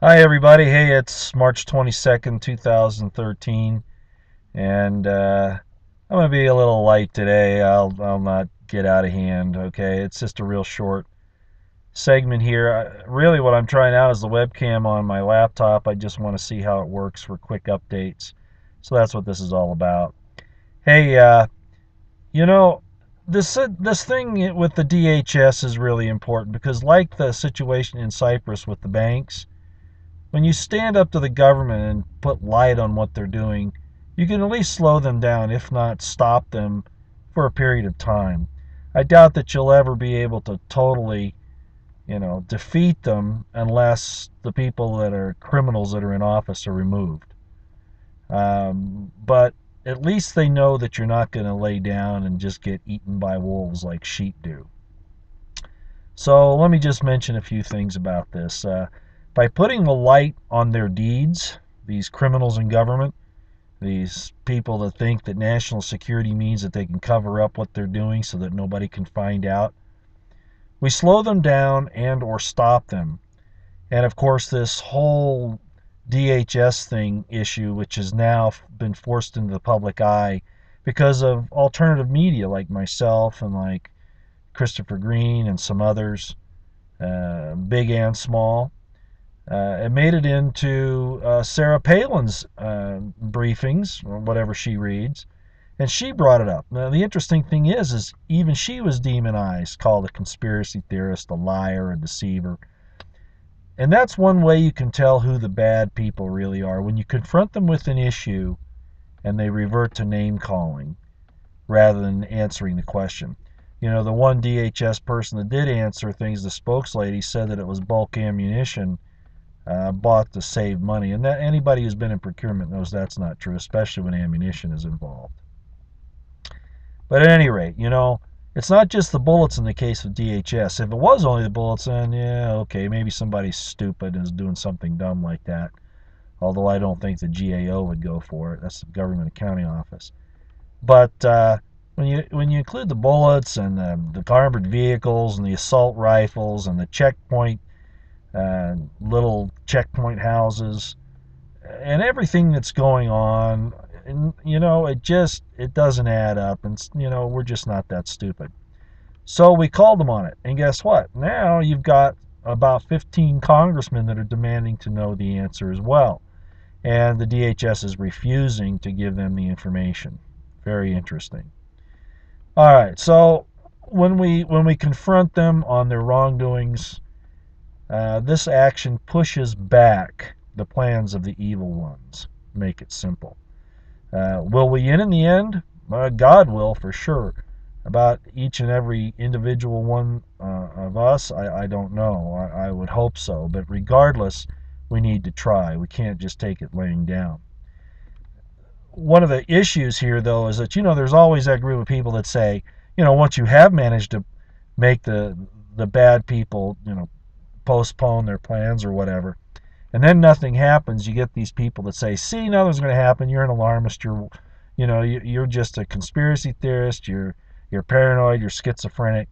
Hi, everybody. Hey, it's March 22nd, 2013, and I'm going to be a little light today. I'll not get out of hand, okay? It's just a real short segment here. Really, what I'm trying out is the webcam on my laptop. I just want to see how it works for quick updates. So that's what this is all about. Hey, you know, this thing with the DHS is really important because, like the situation in Cyprus with the banks, when you stand up to the government and put light on what they're doing, you can at least slow them down, if not stop them for a period of time. I doubt that you'll ever be able to totally, defeat them unless the people that are criminals that are in office are removed. But at least they know that you're not going to lay down and just get eaten by wolves like sheep do. So let me just mention a few things about this. By putting the light on their deeds, these criminals in government, these people that think that national security means that they can cover up what they're doing so that nobody can find out, we slow them down and or stop them. And of course, this whole DHS thing issue, which has now been forced into the public eye because of alternative media like myself and like Christopher Green and some others, big and small. It made it into Sarah Palin's briefings, or whatever she reads, and she brought it up. Now, the interesting thing is even she was demonized, called a conspiracy theorist, a liar, a deceiver. And that's one way you can tell who the bad people really are, when you confront them with an issue and they revert to name calling rather than answering the question. The one DHS person that did answer things, the spokeslady, said that it was bulk ammunition bought to save money. And that anybody who's been in procurement knows that's not true, especially when ammunition is involved. But at any rate, it's not just the bullets in the case of DHS. If it was only the bullets, then yeah, okay, maybe somebody's stupid and is doing something dumb like that. Although I don't think the GAO would go for it. That's the Government Accounting Office. But when you include the bullets and the armored vehicles and the assault rifles and the checkpoint little checkpoint houses and everything that's going on, and it doesn't add up, and we're just not that stupid. So we called them on it, and guess what? Now you've got about 15 congressmen that are demanding to know the answer as well, and the DHS is refusing to give them the information. Very interesting. All right, so when we confront them on their wrongdoings, this action pushes back the plans of the evil ones. Make it simple. Will we in the end? God will, for sure. About each and every individual one of us, I don't know. I would hope so. But regardless, we need to try. We can't just take it laying down. One of the issues here, though, is that, there's always that group of people that say, once you have managed to make the bad people, postpone their plans or whatever, and then nothing happens, you get these people that say, see, nothing's going to happen, you're an alarmist, you're just a conspiracy theorist, you're paranoid, you're schizophrenic.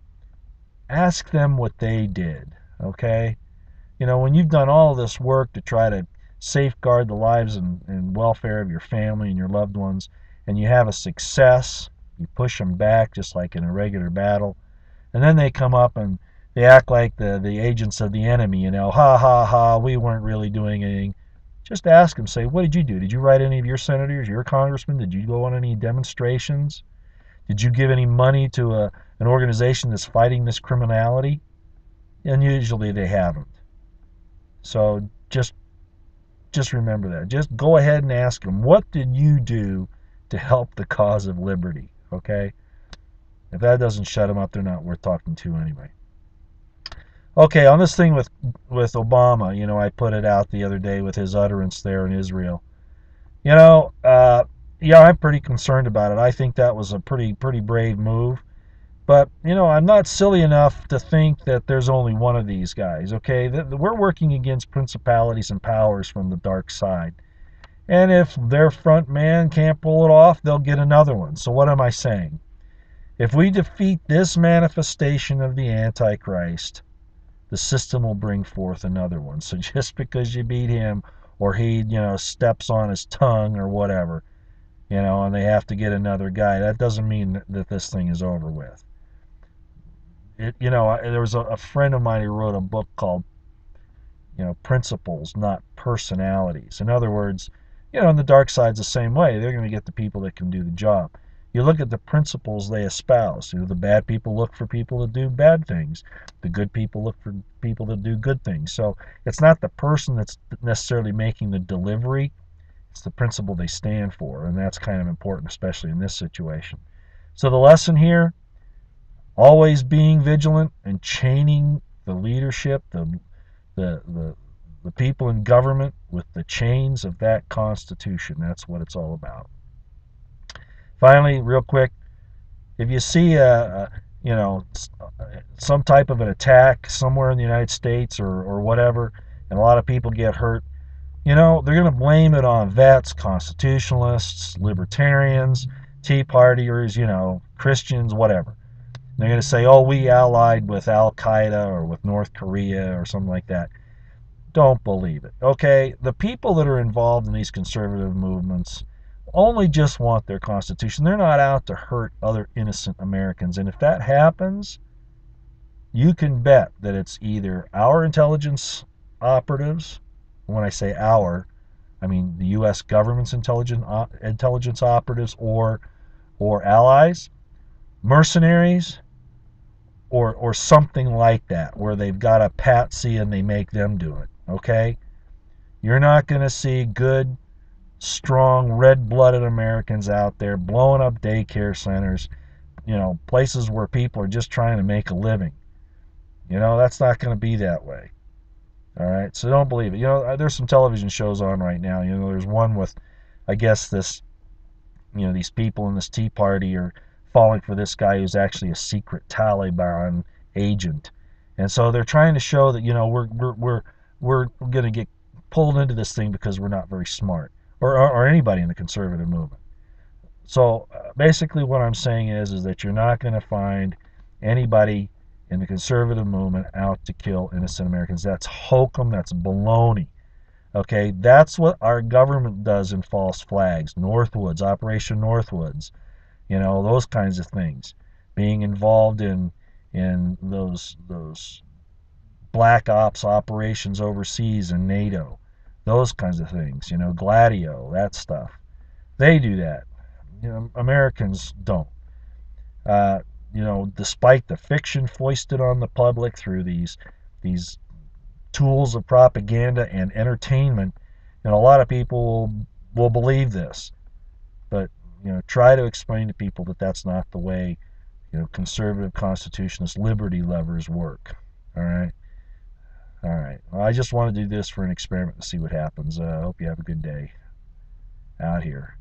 Ask them what they did, okay? When you've done all of this work to try to safeguard the lives and welfare of your family and your loved ones, and you have a success, you push them back just like in a regular battle, and then they come up and they act like the agents of the enemy, ha ha ha, we weren't really doing anything. Just ask them, say, what did you do? Did you write any of your senators, your congressmen? Did you go on any demonstrations? Did you give any money to an organization that's fighting this criminality? And usually they haven't. So just remember that. Just go ahead and ask them, what did you do to help the cause of liberty? Okay? If that doesn't shut them up, they're not worth talking to anyway. Okay, on this thing with Obama, I put it out the other day with his utterance there in Israel. Yeah, I'm pretty concerned about it. I think that was a pretty brave move. But, I'm not silly enough to think that there's only one of these guys, okay? We're working against principalities and powers from the dark side. And if their front man can't pull it off, they'll get another one. So what am I saying? If we defeat this manifestation of the Antichrist, the system will bring forth another one. So just because you beat him, or he, steps on his tongue or whatever, and they have to get another guy, that doesn't mean that this thing is over with. There was a friend of mine who wrote a book called, principles, not personalities. In other words, and the dark side's the same way. They're going to get the people that can do the job. You look at the principles they espouse. The bad people look for people to do bad things. The good people look for people to do good things. So it's not the person that's necessarily making the delivery. It's the principle they stand for, and that's kind of important, especially in this situation. So the lesson here, always being vigilant and chaining the leadership, the, the, the people in government with the chains of that Constitution. That's what it's all about. Finally, real quick, if you see some type of an attack somewhere in the United States or whatever, and a lot of people get hurt, they're going to blame it on vets, constitutionalists, libertarians, Tea Partiers, Christians, whatever. They're going to say, oh, we allied with Al-Qaeda or with North Korea or something like that. Don't believe it. Okay, the people that are involved in these conservative movements only just want their Constitution. They're not out to hurt other innocent Americans. And if that happens, you can bet that it's either our intelligence operatives. When I say our, I mean the U.S. government's intelligence operatives or allies, mercenaries, or something like that, where they've got a patsy and they make them do it. Okay? You're not going to see good, strong, red-blooded Americans out there blowing up daycare centers, places where people are just trying to make a living. That's not going to be that way. All right? So don't believe it. There's some television shows on right now. There's one with, I guess, these people in this Tea Party are falling for this guy who's actually a secret Taliban agent. And so they're trying to show that, we're going to get pulled into this thing because we're not very smart, or anybody in the conservative movement. So basically what I'm saying is that you're not going to find anybody in the conservative movement out to kill innocent Americans. That's hokum, that's baloney. Okay, that's what our government does in false flags. Northwoods, Operation Northwoods, those kinds of things. Being involved in those black ops operations overseas in NATO, those kinds of things. Gladio, that stuff. They do that. Americans don't. Despite the fiction foisted on the public through these tools of propaganda and entertainment, and a lot of people will believe this. But try to explain to people that that's not the way conservative constitutionalist liberty lovers work. All right. Well, I just want to do this for an experiment to see what happens. I hope you have a good day out here.